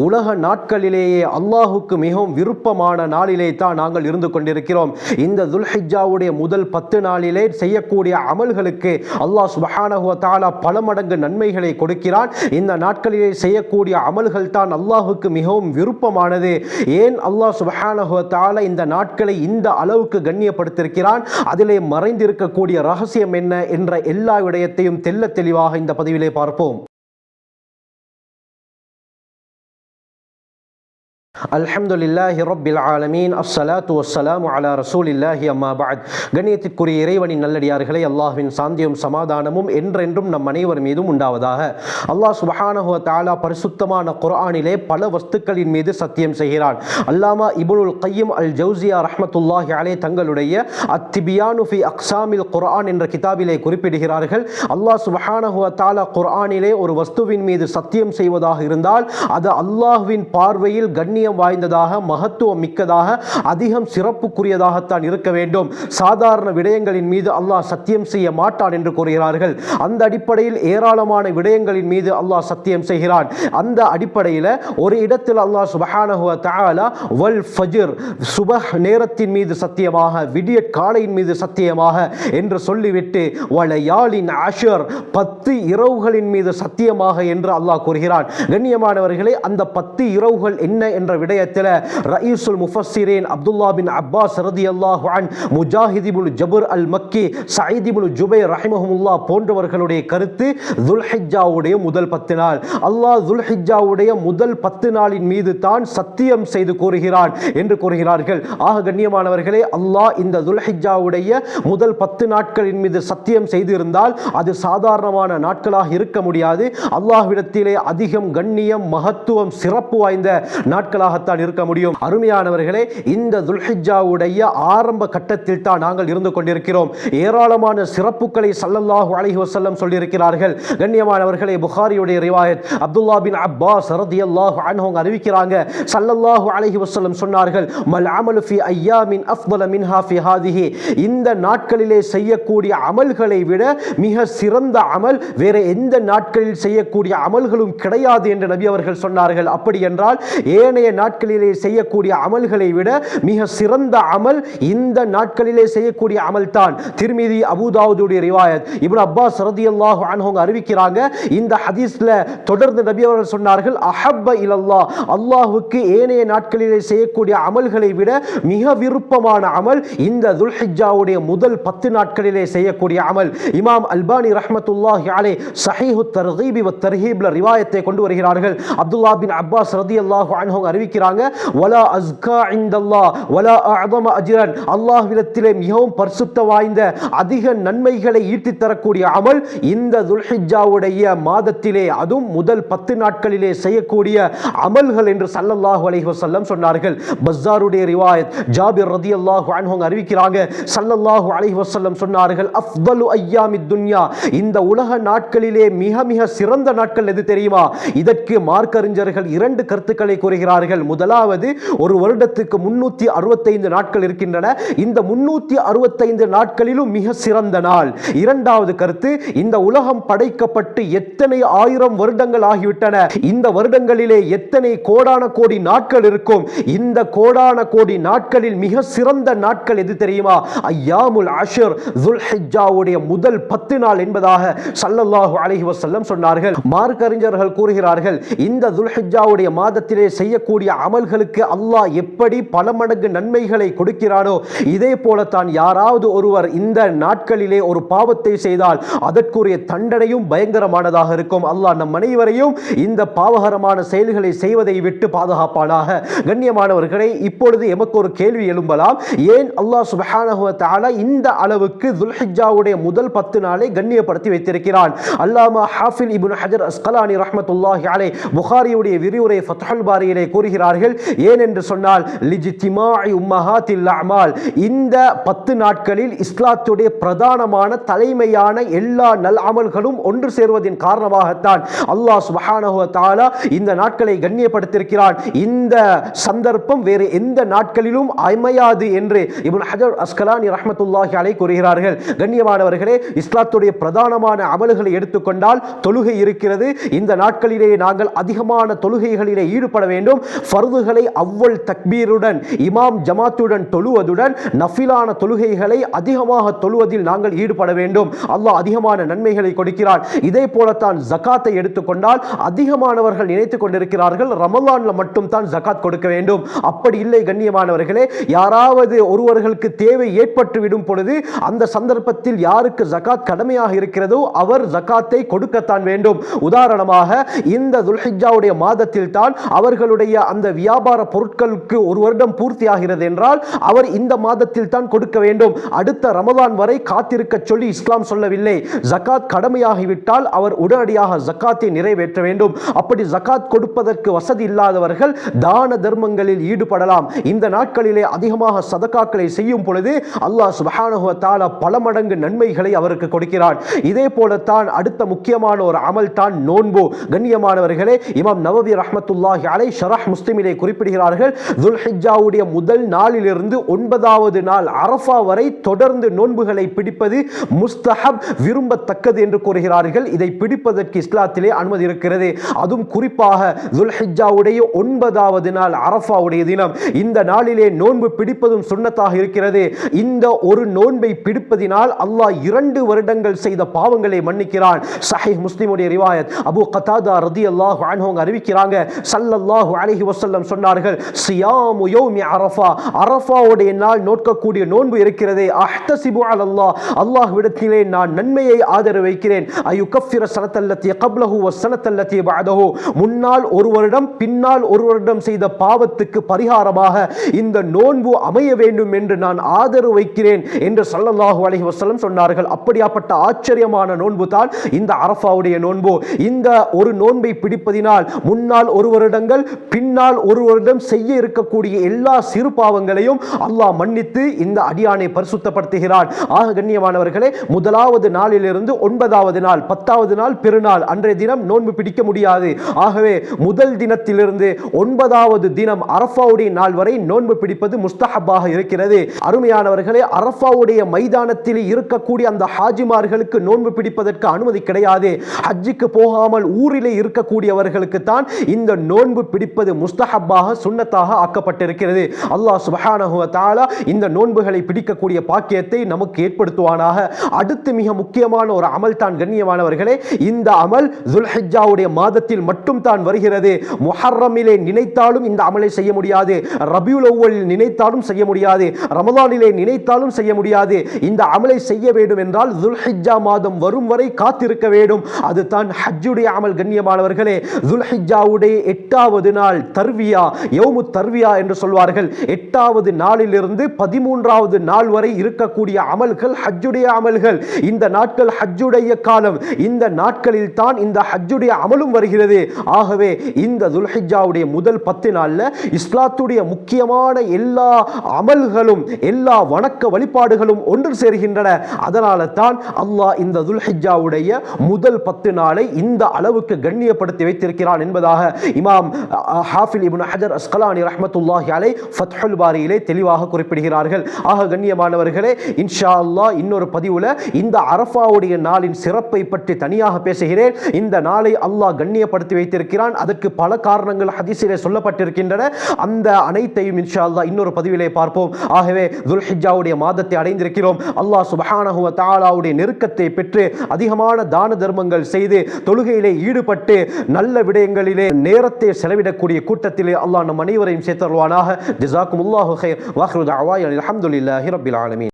உலக நாட்களிலேயே அல்லாஹுக்கு மிகவும் விருப்பமான நாளிலே தான் நாங்கள் இருந்து கொண்டிருக்கிறோம். இந்த துல்ஹிஜ்ஜாவுடைய முதல் 10 நாளிலே செய்யக்கூடிய அமல்களுக்கு அல்லாஹ் சுப்ஹானஹு வ தஆலா பல மடங்கு நன்மைகளை கொடுக்கிறான். இந்த நாட்களிலே செய்யக்கூடிய அமல்கள் தான் அல்லாஹுக்கு மிகவும் விருப்பமானது. ஏன் அல்லாஹ் சுப்ஹானஹு வ தஆலா இந்த நாட்களை இந்த அளவுக்கு கண்ணியப்படுத்தியிருக்கிறான், அதிலே மறைந்திருக்கக்கூடிய ரகசியம் என்ன என்ற எல்லா விடயத்தையும் தெள்ள தெளிவாக இந்த பதிவிலே பார்ப்போம். அல்ஹம்துலில்லாஹி ரப்பில் ஆலமீன், அஸ்ஸலாத்து வஸ்ஸலாமு அலா ரசூலில்லாஹி அம்மா பஅத். கண்ணியத்திற்குரிய இறைவனின் நல்லடியார்களே, அல்லாஹ்வின் சாந்தியும் சமாதானமும் என்றென்றும் நம் அனைவர் மீதும் உண்டாவதாக. அல்லாஹ் சுப்ஹானஹு வ தஆலா பரிசுத்தமான குர்ஆனிலே பல வஸ்துக்களின் மீது சத்தியம் செய்கிறான். அல்லாமா இப்னுல் கய்யிம் அல் ஜௌசியா ரஹ்மத்துல்லாஹி அலைஹி தங்களுடைய அத்திபியானு ஃபி அக்ஸாமில் குர்ஆன் என்ற கிதாபிலே குறிப்பிடுகிறார்கள், அல்லாஹ் சுப்ஹானஹு வ தஆலா குர்ஆனிலே ஒரு வஸ்துவின் மீது சத்தியம் செய்வதாக இருந்தால் அது அல்லாஹ்வின் பார்வையில் கண்ணியம் வாய்ந்ததாக, மகத்துவம் மிக்கதாக, அதிகம் சிறப்புக்குரியதாகத்தான் இருக்க வேண்டும். சாதாரண விடயங்களின் மீது அல்லாஹ் சத்தியம் செய்ய மாட்டான் என்று கூறுகிறார்கள். அந்த அடிப்படையில் ஏராளமான விடயங்களின் மீது அல்லாஹ் சத்தியம் செய்கிறான். அந்த அடிப்படையில் ஒரு இடத்தில் அல்லாஹ் சுப்ஹானஹு வ தஆலா வல் ஃபஜ்ர், சுபஹ் நேரத்தின் மீது சத்தியமாக, விடிய காலையின் மீது சத்தியமாக என்று சொல்லிவிட்டு வலயாலின் அஷ்ர், 10 இரவுகளின் மீது சத்தியமாக என்று அல்லாஹ் கூறுகிறான். கண்ணியமானவர்களே, அந்த 10 இரவுகள் என்ன என்ற விடயத்தில் ரயீசுல் முஃபஸ்ஸிரீன் அப்துல்லாஹ் பின் அப்பாஸ் ரலியல்லாஹு அன்ஹு, முஜாஹித் இப்னு ஜபர் அல் மக்கி, சயீத் இப்னு ஜுபைர் ரஹிமஹுல்லாஹ் போன்றவர்களுடைய கருத்து துல்ஹிஜ்ஜாவுடைய முதல் 10 நாள், அல்லாஹ் துல்ஹிஜ்ஜாவுடைய முதல் 10 நாளின் மீது தான் சத்தியம் செய்து கூறுகிறான் என்று கூறுகிறார்கள். ஆக கண்ணியமானவர்களே, அல்லாஹ் இந்த துல்ஹிஜ்ஜாவுடைய முதல் 10 நாட்களின் மீது சத்தியம் செய்திருந்தால் அது சாதாரணமான நாட்களாக இருக்க முடியாது. அல்லாஹ்விடத்திலே அதிகம் கண்ணியம், மகத்துவம், சிறப்பு வாய்ந்த நாட்களாகத்தான் இருக்க முடியும். அருமையானவர்களே, இந்த துல்ஹிஜ்ஜாவுடைய ஆரம்ப கட்டத்தில் தான் நாங்கள் இருந்து கொண்டிருக்கிறோம். ஏராளமான சிறப்புகளை ஸல்லல்லாஹு அலைஹி வஸல்லம் சொல்லியிருக்கிறார்கள். கண்ணியமானவர்களே, புகாரியுடைய ரிவாயத் அப்துல்லாஹ் பின் அப்பாஸ் ரலியல்லாஹு அன்ஹு அறிவிக்கிறாங்க, ஸல்லல்லாஹு அலைஹி வஸல்லம் சொன்னார்கள், மல் அமலு ஃபி அய்யாமின் அஃதல மின்ஹா ஃபி ஹாதிஹி, இந்த நாட்களிலே செய்யக்கூடிய அமல்களை விட மிக சிறந்த அமல் வேற எந்த நாட்களில் செய்யக்கூடிய அமல்களும் கிடையாது என்று நபி அவர்கள் சொன்னார்கள். அப்படி என்றால் ஏனைய நாட்களிலே செய்யக்கூடிய அமல்களை விட மிக சிறந்த அமல் இந்த நாட்களிலே செய்யக்கூடிய அமல் தான். திர்மிதி, அபூ தாவூதுடைய ரிவாயத், இப்னு அப்பாஸ் ரலியல்லாஹு அன்ஹு அறிவிக்கிறாங்க. இந்த ஹதீஸ்ல தொடர்ந்து நபி அவர்கள் சொன்னார்கள், அஹப்ப இலல்லாஹ், அல்லாஹ்வுக்கு ஏனைய நாட்களிலே செய்யக்கூடிய அமல்களை விட மிக விருப்பமான அமல் இந்த துல்ஹிஜ்ஜாவுடைய முதல் 10 நாட்களிலே செய்யக்கூடிய அமல். இமாம் அல்பானி ரஹ்மத்துல்லாஹி அலைஹி ஸஹீஹு தர்கீப் வ தர்ஹீப்ல ரிவாயத்தை கொண்டு வருகிறார்கள். அப்துல்லாஹ் பின் அப்பாஸ் ரலியல்லாஹு அன்ஹு அறிவிக்கிறாங்க, வலா அஸ்கா இன்தல்லாஹ் வலா அஅதம அஜ்ரன், அல்லாஹ்விடத்திலே மிகவும் பரிசுத்த வாய்ந்த, அதிக நன்மைகளை ஈட்டி தரக்கூடிய அமல் இந்த துல்ஹிஜ்ஜாவுடைய மாதத்திலே, அதுவும் முதல் 10 நாட்களிலே செய்யக்கூடிய அமல்கள் என்று ஸல்லல்லாஹு அலைஹி வஸல்லம் சொன்னார்கள். பஸ்ஸாருடைய ரிவாயத், ஜாபிர் ரலியல்லாஹு அன்ஹு அறிவிக்கிறாங்க, ஸல்லல்லாஹு அலைஹி வஸல்லம் சொன்னார்கள், அஃதலு அய்யாமித் துன்யா, இந்த உலக நாட்களிலே மிக மிக சிறந்த நாட்கள் எது தெரியுமா? இதற்கு மார்க்கறிஞர்கள் 2 கருத்துக்களை கூறுகிறார்கள். முதலாவது, ஒரு வருடத்துக்கு 365 நாட்கள் இருக்கின்றன, இந்த 365 நாட்களிலும் மிக சிறந்த நாள். இரண்டாவது கருத்து, இந்த உலகம் படைக்கப்பட்டு எத்தனை ஆயிரம் வருடங்கள் ஆகிவிட்டன, இந்த வருடங்களிலே எத்தனை கோடான கோடி நாட்கள் இருக்கும், இந்த கோடான கோடி நாட்களில் மிக சிறந்த நாட்கள் எது தெரியுமா? அய்யாமுல் அஷ்ர், துல்ஹிஜ்ஜாவுடைய முதல் 10 நாள் என்பதாக ஸல்லல்லாஹு அலைஹி வஸல்லம் சொன்னார்கள். மார்க்கறிஞர்கள் கூறுகிறார்கள், இந்த துல்ஹிஜ்ஜாவுடைய மாதத்திலே செய்யக்கூடிய அமல்களுக்கு அல்லாஹ் எப்படி பல மடங்கு நன்மைகளை கொடுக்கிறானோ, இதே போலத்தான் யாராவது ஒருவர் இந்த நாட்களிலே ஒரு பாவத்தை செய்தால் அதற்குரிய தண்டனையும் பயங்கரமானதாக இருக்கும். அல்லாஹ் நம் அனைவரையும் இந்த பாவகரமான செயல்களை செய்வதை விட்டு பாதுகாப்பானாக. கண்ணியமானவர்களே, இப்பொழுது எமக்கு ஒரு கேள்வி எழும்பலாம், ஏன் அல்லாஹ் சுப்ஹானஹு வ தஆலா இந்த அளவுக்கு துல்ஹிஜ்ஜாவுடைய முதல் 10 நாளை கண்ணியப்படுத்தி வைத்திருக்கிறான்? அல்லாமா ஹாஃபில் இப்னு ஹஜர் அஸ்கலானி ரஹ்மத்துல்லாஹி அலைஹி புகாரியுடைய விரிவுரை ஃபத்ஹுல் பாரியிலே கூறுகிறார், கூறுகிறார்கள். ஏன் என்று சொன்னால் லிஜ்திமாஇ உம்மஹாத்தில் அமால், இந்த 10 நாட்களில் இஸ்லாத்துடைய பிரதானமான தலைமையான எல்லா நல் அமல்களும் ஒன்று சேர்வதின் காரணமாகத்தான் அல்லாஹ் சுப்ஹானஹு வ தஆலா இந்த நாட்களை கண்ணியப்படுத்தியிருக்கிறான். இந்த சந்தர்ப்பம் வேறு எந்த நாட்களிலும் அமையாது என்று இப்னு ஹஜர் அஸ்கலானி ரஹ்மத்துல்லாஹி அலைஹி கூறுகிறார்கள். கண்ணியமானவர்களே, இஸ்லாத்துடைய பிரதானமான அமல்களை எடுத்துக்கொண்டால் தொழுகை இருக்கிறது. இந்த நாட்களிலே நாங்கள் அதிகமான தொழுகைகளிலே ஈடுபட வேண்டும். ஃபர்துகளை அவ்வல் தக்பீருடன் இமாம் ஜமாத்துடன் தொழுவதுடன் நஃபிலான தொழுகைகளை அதிகமாக தொழுவதில் நாங்கள் ஈடுபட வேண்டும். அல்லாஹ் அதிகமான நன்மைகளை கொடுக்கிறான். இதே போலத்தான் ஜகாத்தை எடுத்துக்கொண்டால் அதிகமானவர்கள் நினைத்துக் கொண்டிருக்கிறார்கள் ரமலான்ல மட்டும் தான் ஜகாத் கொடுக்க வேண்டும். அப்படி இல்லை கண்ணியமானவர்களே. யாராவது ஒருவர்களுக்கு தேவை ஏற்பட்டு விடும் பொழுது அந்த சந்தர்ப்பத்தில் யாருக்கு ஜகாத் கடமையாக இருக்கிறதோ அவர் ஜகாத்தை கொடுக்கத்தான் வேண்டும். உதாரணமாக இந்த துல்ஹிஜ்ஜாவுடைய மாதத்தில் தான் அவர்களுடைய அந்த வியாபார பொருட்களுக்கு ஒரு வருடம் பூர்த்தியாகிறது என்றால் அவர் இந்த மாதத்தில் தான் கொடுக்க வேண்டும். அடுத்த ரமலான் வரை காத்திருக்க சொல்லி இஸ்லாம் சொல்லவில்லை. ஜகாத் கடமையாகிவிட்டால் அவர் உடனடியாக ஜகாத்தை நிறைவேற்ற வேண்டும். அப்படி ஜகாத் கொடுப்பதற்கு வசதி இல்லாதவர்கள் தான தர்மங்களில் ஈடுபடலாம். இந்த நாட்களிலே அதிகமாக சதகாக்களை செய்யும் பொழுது அல்லாஹ் சுப்ஹானஹு வ தஆலா பல மடங்கு நன்மைகளை அவருக்கு கொடுக்கிறான். இதே போலத்தான் அடுத்த முக்கியமான ஒரு அமல் தான் நோன்பு. கண்ணியமானவர்களே, இமாம் நவவி ரஹ்மத்துல்லாஹி அலைஹி ஷரஹ் முஸ்லிமிலே குறிப்பிடுகிறார்கள், துல்ஹிஜ்ஜாவுடைய முதல் நாளிலிருந்து 9வது நாள் அரஃபா வரை தொடர்ந்து நோன்புகளை பிடிப்பது முஸ்தஹப், விரும்பத்தக்கது என்று கூறுகிறார்கள். இதை பிடிப்பதற்கு இஸ்லாத்திலே அனுமதி இருக்கிறது. அதுவும் குறிப்பாக துல்ஹிஜ்ஜாவுடைய 9வது நாள் அரஃபாவுடைய தினம், இந்த நாளிலே நோன்பு பிடிப்பதும் சுன்னத்தாக இருக்கிறது. இந்த ஒரு நோன்பை பிடிப்பதினால் அல்லாஹ் 2 வருடங்கள் செய்த பாவங்களை மன்னிக்கிறான். சஹீஹ் முஸ்லிமுடைய ரிவாயத், அபூ கதாதா ரலியல்லாஹு அன்ஹு அறிவிக்கிறாங்க, ஸல்லல்லாஹு அலைஹி வஸல்லம் சொன்னார்கள், சியாமு யௌமி அரஃபா, அரஃபாவுடைய நாள் நோக்கக்கூடிய நோன்பு இருக்கிறதே, அஹ்தஸிபு அலல்லாஹ், அல்லாஹ்விடத்திலே நான் நன்மையை ஆதரவு வைக்கிறேன், அயுகஃபிர ஸனத்தல்லதி கப்லஹு வ ஸனத்தல்லதி பஅதஹு, முன்னால் ஒரு வருடம் பின்னால் ஒரு வருடம் செய்த பாவத்துக்கு பரிகாரமாக இந்த நோன்பு அமைய வேண்டும் என்று நான் ஆதரவு வைக்கிறேன் என்று ஸல்லல்லாஹு அலைஹி வஸல்லம் சொன்னார்கள். அப்படியாப்பட்ட ஆச்சரியமான நோன்பு தான் இந்த அரஃபாவுடைய நோன்பு. இந்த ஒரு நோன்பை பிடிப்பதினால் முன்னால் ஒரு வருடங்கள் பின்னால் ஒரு வருடம் செய்ய இருக்கக்கூடிய எல்லா சிறு பாவங்களையும் அல்லாஹ் மன்னித்து இந்த அடியானை பரிசுத்தப்படுத்துகிறான். ஆக கண்ணியமானவர்களே, முதலாவது நாளிலிருந்து 9வது நாள் 10வது நாள் பெருநாள் அன்றைய தினம் நோன்பு பிடிக்க முடியாது. ஆகவே முதல் தினத்திலிருந்து 9வது தினம் அரஃபாவுடைய நாள் வரை நோன்பு பிடிப்பது முஸ்தஹப்பாக இருக்கிறது. அருமையானவர்களே, அரஃபாவுடைய மைதானத்தில் இருக்கக்கூடிய அந்த ஹாஜிமார்களுக்கு நோன்பு பிடிப்பதற்கு அனுமதி கிடையாது. ஹஜ்ஜுக்கு போகாமல் ஊரிலே இருக்கக்கூடியவர்களுக்கு தான் இந்த நோன்பு பிடிப்பது முஸ்தஹப்பாக சுன்னத்தாக ஆக்கப்பட்டிருக்கிறது. அல்லாஹ் சுப்ஹானஹு வ தஆலா இந்த நோன்புகளை பிடிக்கக்கூடிய பாக்கியத்தை நமக்கு ஏற்படுத்துவானாக. அடுத்து மிக முக்கியமான ஒரு அமல் தான் கண்ணியமானவர்களே, இந்த அமல் துல்ஹிஜ்ஜாவுடைய மாதத்தில் மட்டும் தான் வருகிறது. முஹர்ரமிலே நினைத்தாலும் இந்த அமலை செய்ய முடியாது, ரபியுல் அவ்வலில் நினைத்தாலும் செய்ய முடியாது, ரமலானிலே நினைத்தாலும் செய்ய முடியாது. இந்த அமலை செய்ய வேண்டும் என்றால் துல்ஹிஜ்ஜா மாதம் வரும் வரை காத்திருக்க வேண்டும். அதுதான் ஹஜ்ஜுடைய அமல். கண்ணியமானவர்களே, துல்ஹிஜ்ஜாவுடைய 8வது நாள் தர்வியா, யௌமு தர்வியா என்று சொல்வார்கள். 8வது நாளிலிருந்து 13வது நாள் வரை இருக்கக்கூடிய அமல்கள் ஹஜ்ஜுடைய அமல்கள். இந்த நாட்கள் ஹஜ்ஜுடைய காலம். இந்த நாட்களில் தான் இந்த ஹஜ்ஜுடைய அமலும் வருகிறது. ஆகவே இந்த துல்ஹிஜ்ஜாவுடைய முதல் 10 நாள்ல இஸ்லாத்துடைய முக்கியமான எல்லா அமல்களும் எல்லா வணக்க வழிபாடுகளும் ஒன்று சேர்கின்றன. அதனால தான் அல்லாஹ் இந்த துல்ஹிஜ்ஜாவுடைய முதல் 10 நாளை இந்த அளவுக்கு கண்ணியப்படுத்தி வைத்திருக்கிறான் என்பதாக இமாம் ஹாஃபில் இப்னு ஹஜர் அஸ்கலானி ரஹ்மத்துல்லாஹி அலைஹி ஃபத்ஹுல் பாரியிலே தெளிவாக குறிப்பிடுகிறார்கள். ஆக கண்ணியமானவர்களே, இன்ஷா அல்லாஹ் இன்னொரு பதிவுல இந்த அரஃபாவுடைய நாளின் சிறப்பை பற்றி தனியாக பேசுகிறேன். இந்த நாளை அல்லாஹ் கண்ணியப்படுத்தி வைத்திருக்கிறான். அதற்கு பல காரணங்கள் ஹதீஸிலே சொல்லப்பட்டிருக்கின்றன. அந்த அனைத்தையும் இன்ஷா அல்லாஹ் இன்னொரு பதிவிலே பார்ப்போம். ஆகவே துல்ஹிஜ்ஜாவுடைய மாதத்தை அடைந்திருக்கிறோம். அல்லாஹ் சுப்ஹானஹு வ தஆலாவுடைய நெருக்கத்தை பெற்று அதிகமான தான தர்மங்கள் செய்து தொழுகையிலே ஈடுபட்டு நல்ல விடயங்களிலே நேரத்தை செலவிடக்கூடிய கூட்டத்திலே அல்லாஹ் நம் அனைவரையும் சேர்த்தருள்வானாக. ஜஸாக்குமுல்லாஹு கைர். வஆஹிரு தஅவானா அல்ஹம்துலில்லாஹி ரப்பில் ஆலமீன்.